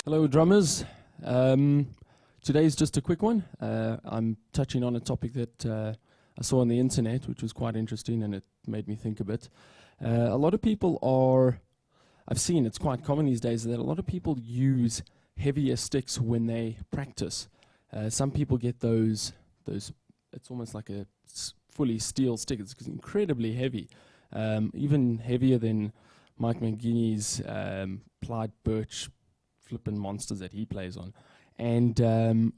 Hello drummers. Today's just a quick one. I'm touching on a topic that I saw on the internet, which was quite interesting, and it made me think a bit. A lot of people I've seen it's quite common these days that a lot of people use heavier sticks when they practice. Some people get those, it's almost like a fully steel stick. It's incredibly heavy, even heavier than Mike McGinney's plied birch flippin' monsters that he plays on. And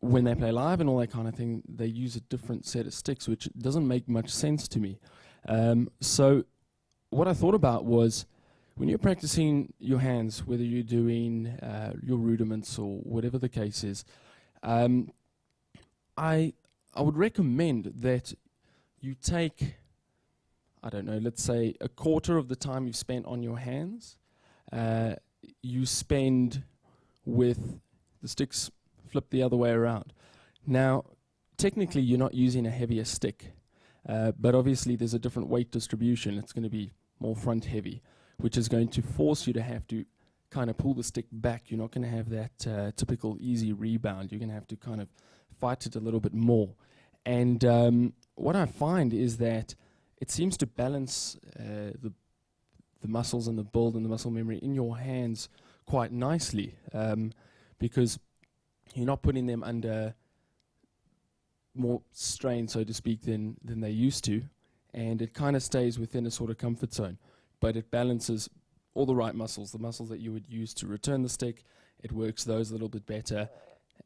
when they play live and all that kind of thing, they use a different set of sticks, which doesn't make much sense to me. So what I thought about was, when you're practicing your hands, whether you're doing your rudiments or whatever the case is, I would recommend that you take, I don't know, let's say a quarter of the time you've spent on your hands, you spend with the sticks flipped the other way around. Now, technically you're not using a heavier stick, but obviously there's a different weight distribution. It's going to be more front heavy, which is going to force you to have to kind of pull the stick back. You're not going to have that typical easy rebound. You're going to have to kind of fight it a little bit more. And what I find is that it seems to balance the muscles and the build and the muscle memory in your hands quite nicely, because you're not putting them under more strain, so to speak, than they used to, and it kind of stays within a sort of comfort zone, but it balances all the right muscles, the muscles that you would use to return the stick. It works those a little bit better,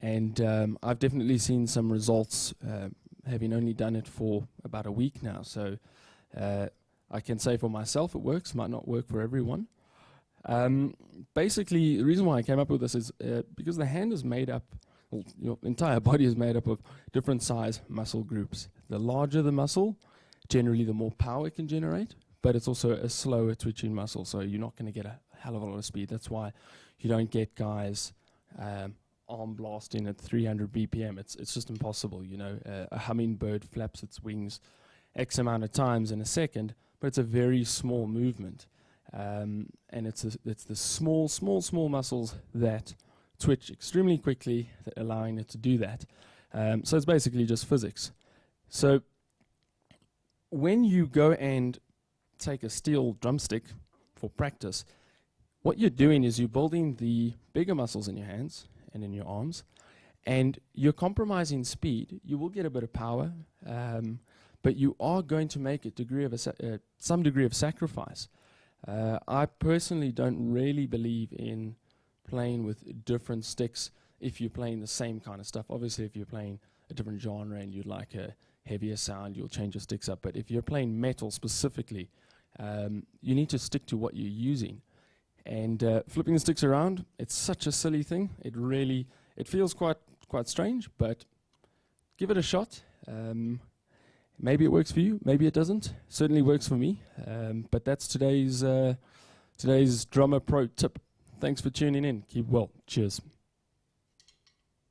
and I've definitely seen some results, having only done it for about a week now, so I can say for myself it works. Might not work for everyone. Basically, the reason why I came up with this is because the hand is made up, well, your entire body is made up of different size muscle groups. The larger the muscle, generally the more power it can generate, but it's also a slower twitching muscle, so you're not going to get a hell of a lot of speed. That's why you don't get guys arm blasting at 300 BPM. It's just impossible, you know. A hummingbird flaps its wings X amount of times in a second, but it's a very small movement. And it's the small muscles that twitch extremely quickly, that allowing it to do that. So it's basically just physics. So when you go and take a steel drumstick for practice, what you're doing is you're building the bigger muscles in your hands and in your arms, and you're compromising speed. You will get a bit of power, but you are going to make some degree of sacrifice. I personally don't really believe in playing with different sticks if you're playing the same kind of stuff. Obviously, if you're playing a different genre and you'd like a heavier sound, you'll change your sticks up. But if you're playing metal specifically, you need to stick to what you're using. And flipping the sticks around, it's such a silly thing. It feels quite strange, but give it a shot. Maybe it works for you, maybe it doesn't. Certainly works for me. But that's today's Drummer Pro tip. Thanks for tuning in. Keep well. Cheers.